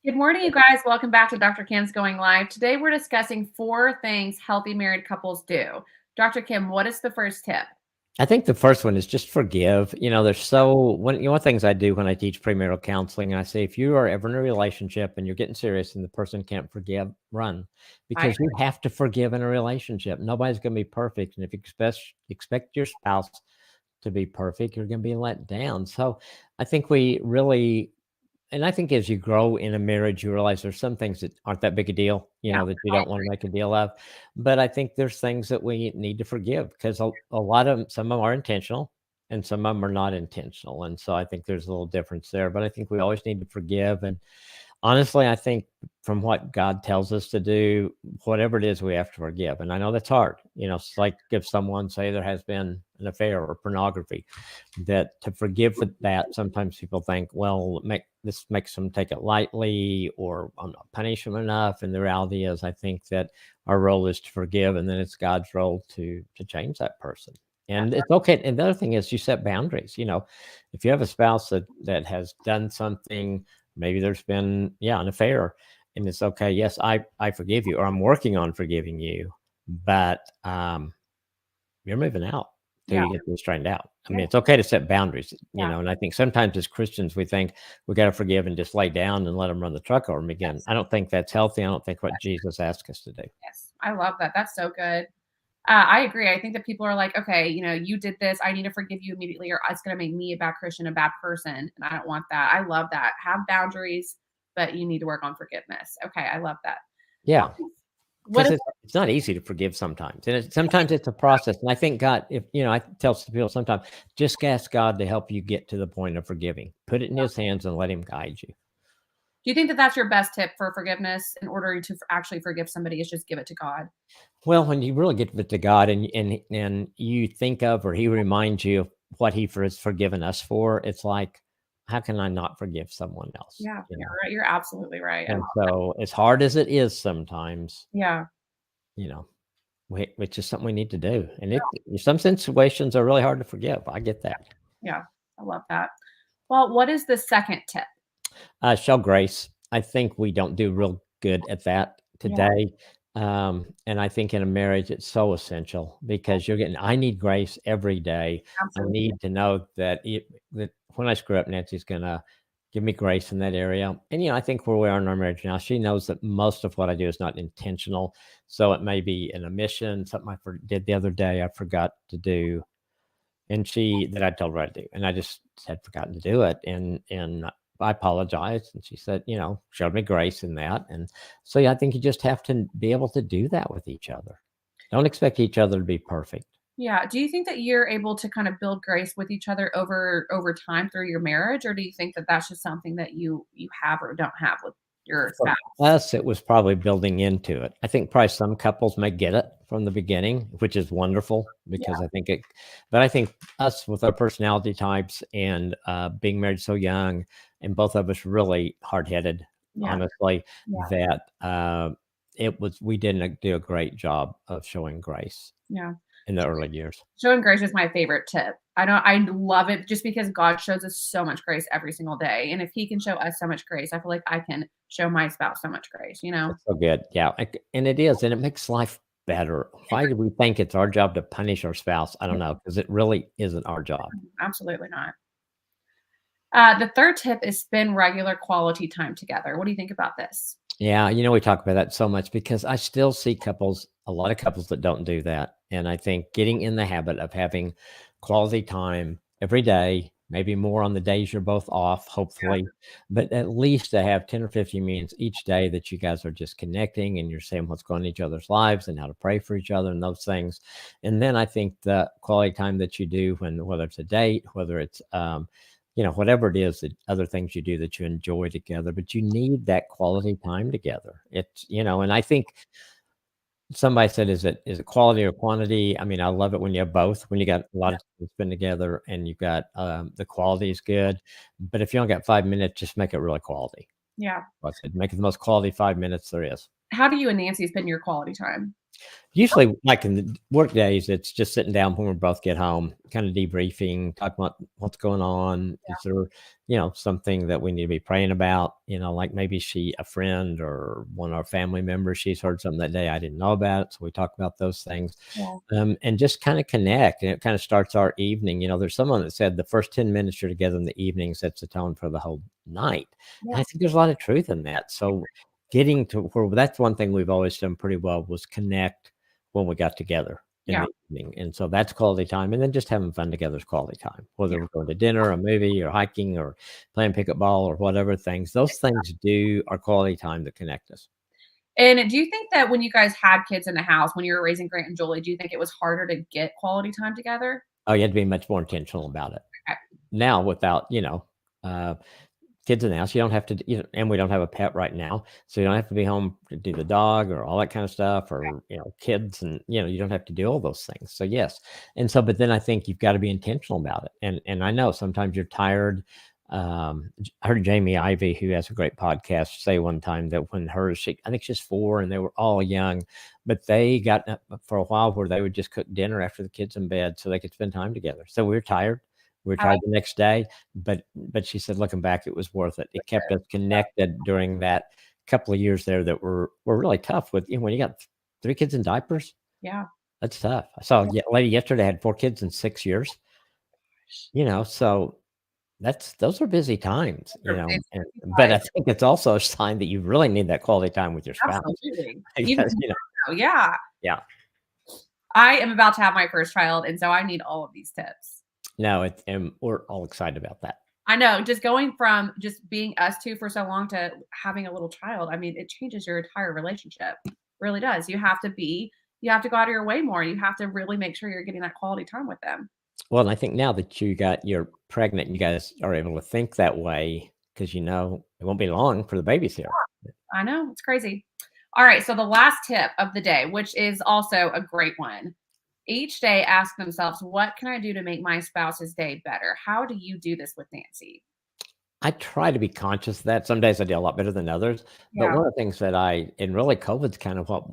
Good morning, you guys. Welcome back to Dr. Kim's Going Live. Today we're discussing 4 things healthy married couples do. Dr. Kim, what is the first tip? I think the first one is just forgive. There's one of the things I do when I teach premarital counseling, I say, if you are ever in a relationship and you're getting serious and the person can't forgive, run, I because you have to forgive in a relationship. Nobody's going to be perfect. And if you expect your spouse to be perfect, you're going to be let down. So I think we really, and I think as you grow in a marriage, you realize there's some things that aren't that big a deal, yeah, that you I don't want to make a deal of. But I think there's things that we need to forgive because a lot of them, some of them are intentional and some of them are not intentional. And so I think there's a little difference there. But I think we always need to forgive. And honestly, I think from what God tells us to do, whatever it is, we have to forgive. And I know that's hard. It's like if someone say there has been an affair or pornography, that to forgive for that, sometimes people think, well, this makes them take it lightly, or I'm not punish them enough. And the reality is, I think that our role is to forgive, and then it's God's role to change that person. And it's okay. And the other thing is you set boundaries. If you have a spouse that has done something, maybe there's been, an affair, and it's okay. Yes, I forgive you, or I'm working on forgiving you, but you're moving out till yeah, you get this straightened out. I yeah, mean, it's okay to set boundaries, yeah. and I think sometimes as Christians, we think we got to forgive and just lay down and let them run the truck over them again. Yes, I don't think that's healthy. I don't think what Jesus asked us to do. yes. I love that. That's so good. I agree. I think that people are like, okay, you did this. I need to forgive you immediately, or it's going to make me a bad Christian, a bad person. And I don't want that. I love that. Have boundaries, but you need to work on forgiveness. Okay. I love that. Yeah, What because is, it's not easy to forgive sometimes, and sometimes it's a process. And I think God, if I tell people sometimes, just ask God to help you get to the point of forgiving. Put it in His hands and let Him guide you. do you think that that's your best tip for forgiveness in order to actually forgive somebody is just give it to God? Well, when you really get to God and you think of, or He reminds you of what He has forgiven us for, it's like, how can I not forgive someone else? Yeah, you're right. You're absolutely right. And so, as hard as it is sometimes, Yeah. you know, it's just something we need to do. And some situations are really hard to forgive. I get that. Yeah, I love that. Well, what is the second tip? Show grace. I think we don't do real good at that Yeah, today. And I think in a marriage, it's so essential because I need grace every day. I absolutely. need to know that when I screw up, Nancy's going to give me grace in that area. And, I think where we are in our marriage now, she knows that most of what I do is not intentional. So it may be an omission, something I did the other day, I forgot to do. And that I told her to do, and I just had forgotten to do it, and I apologized, and she said, showed me grace in that, and so I think you just have to be able to do that with each other. Don't expect each other to be perfect. Yeah. Do you think that you're able to kind of build grace with each other over time through your marriage, or do you think that that's just something that you have or don't have with your For spouse? us, it was probably building into it. I think probably some couples may get it from the beginning, which is wonderful Yeah. because but I think us with our personality types and being married so young, and both of us really hard headed, Yeah. honestly, Yeah. that we didn't do a great job of showing grace Yeah. in the early years. Showing grace is my favorite tip. I love it just because God shows us so much grace every single day. And if He can show us so much grace, I feel like I can show my spouse so much grace, you know? That's so good. Yeah. And it is, and it makes life better. Why do we think it's our job to punish our spouse? I don't know, because it really isn't our job. Absolutely not. The third tip is spend regular quality time together. What do you think about this? Yeah, we talk about that so much because I still see a lot of couples that don't do that. And I think getting in the habit of having quality time every day, maybe more on the days you're both off, hopefully, but at least to have 10 or 15 minutes each day that you guys are just connecting and you're saying what's going on in each other's lives and how to pray for each other and those things. And then I think the quality time that you do whether it's a date, whether it's whatever it is, the other things you do that you enjoy together, but you need that quality time together. And I think somebody said, is it quality or quantity? I mean, I love it when you have both, when you got a lot of time to spend together and you've got, the quality is good, but if you only got 5 minutes, just make it really quality. Yeah. I said, make it the most quality 5 minutes there is. How do you and Nancy spend your quality time? Usually, like in the work days, it's just sitting down when we both get home, kind of debriefing, talking about what's going on. Is there, something that we need to be praying about? Like maybe a friend or one of our family members, she's heard something that day I didn't know about. So we talk about those things, Yeah. and just kind of connect. And it kind of starts our evening. There's someone that said the first 10 minutes you're together in the evening sets the tone for the whole night. And Yeah. I think there's a lot of truth in that. So getting to where that's one thing we've always done pretty well was connect when we got together in Yeah. the evening, and so that's quality time, and then just having fun together is quality time, Yeah. whether we're going to dinner, a movie, or hiking, or playing pickup ball, or whatever things. Those things are quality time that connect us. And do you think that when you guys had kids in the house, when you were raising Grant and Julie, do you think it was harder to get quality time together? Oh, you had to be much more intentional about it. Okay. Now without, uh kids in the house, you don't have to, and we don't have a pet right now, so you don't have to be home to do the dog or all that kind of stuff, or kids, and you don't have to do all those things. So yes, and so, but then I think you've got to be intentional about it, and I know sometimes you're tired. I heard Jamie Ivey, who has a great podcast, say one time that when I think she's 4, and they were all young, but they got up for a while where they would just cook dinner after the kids in bed so they could spend time together. So we were tired. We were I like tired the next day, but she said, looking back, it was worth it. It kept us connected during that couple of years there that were really tough with, when you got 3 kids in diapers, yeah. that's tough. I saw a lady yesterday had 4 kids in 6 years, so those are busy times, It's but like I think it's also a sign that you really need that quality time with your spouse absolutely. Even because, more so, yeah. yeah. I am about to have my first child, and so I need all of these tips. No, and we're all excited about that. I know, just going from just being us 2 for so long to having a little child, I mean, it changes your entire relationship. Really does. You have to go out of your way more. You have to really make sure you're getting that quality time with them. Well, and I think now that you're pregnant and you guys are able to think that way because it won't be long for the baby's here. I know, it's crazy. All right, so the last tip of the day, which is also a great one. Each day ask themselves, what can I do to make my spouse's day better? How do you do this with Nancy? I try to be conscious of that. Some days I do a lot better than others, but Yeah, one of the things that and really COVID's kind of what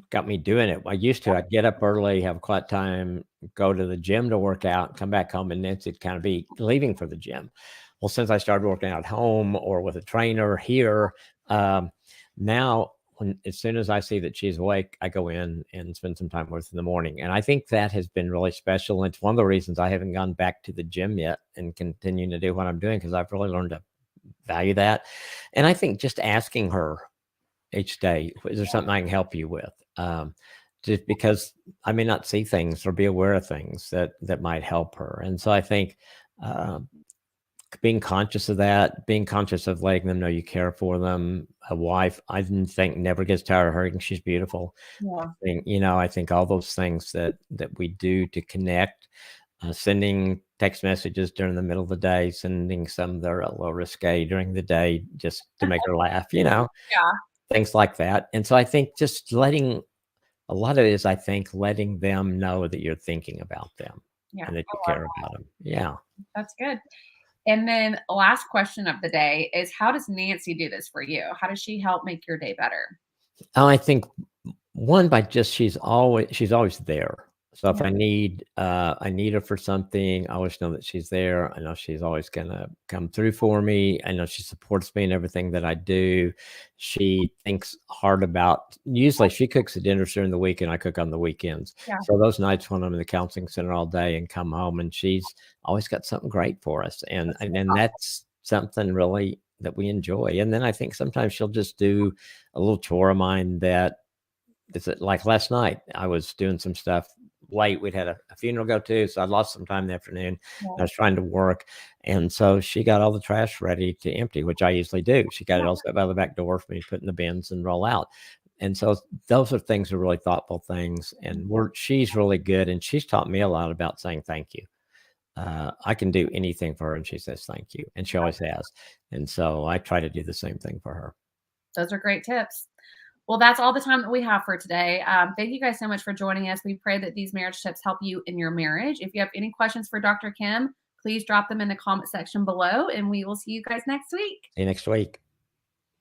got me doing it. I'd get up early, have a quiet time, go to the gym to work out, come back home, and Nancy'd kind of be leaving for the gym. Well, since I started working out at home or with a trainer here, now as soon as I see that she's awake, I go in and spend some time with her in the morning. And I think that has been really special. And it's one of the reasons I haven't gone back to the gym yet and continuing to do what I'm doing, because I've really learned to value that. And I think just asking her each day, is there something I can help you with? Just because I may not see things or be aware of things that might help her. And so I think being conscious of that, being conscious of letting them know you care for them. A wife, I think, never gets tired of her. She's beautiful. yeah, I think all those things that we do to connect, sending text messages during the middle of the day, sending some that are a little risque during the day just to make her laugh, yeah, things like that. And so I think just a lot of it is, I think, letting them know that you're thinking about them yeah. and that you I love care about them. Yeah. That's good. And then last question of the day is how does Nancy do this for you? How does she help make your day better? I think one, by just she's always there. So if Yeah, I need her for something, I always know that she's there. I know she's always gonna come through for me. I know she supports me in everything that I do. She thinks hard about, usually she cooks the dinners during the week and I cook on the weekends. yeah, So those nights when I'm in the counseling center all day and come home, and she's always got something great for us. And that's something really that we enjoy. And then I think sometimes she'll just do a little chore of mine that is it, like last night, I was doing some stuff late. We'd had a funeral to go to, so I lost some time in the afternoon. I yeah, was trying to work, and so she got all the trash ready to empty, which I usually do. She got yeah, it all set by the back door for me to put in the bins and roll out. And so those are things, are really thoughtful things, and she's really good, and she's taught me a lot about saying thank you. I can do anything for her, and she says thank you, and she always has. And so I try to do the same thing for her. those are great tips. Well, that's all the time that we have for today. Thank you guys so much for joining us. We pray that these marriage tips help you in your marriage. If you have any questions for Dr. Kim, please drop them in the comment section below, and we will see you guys next week. See you next week.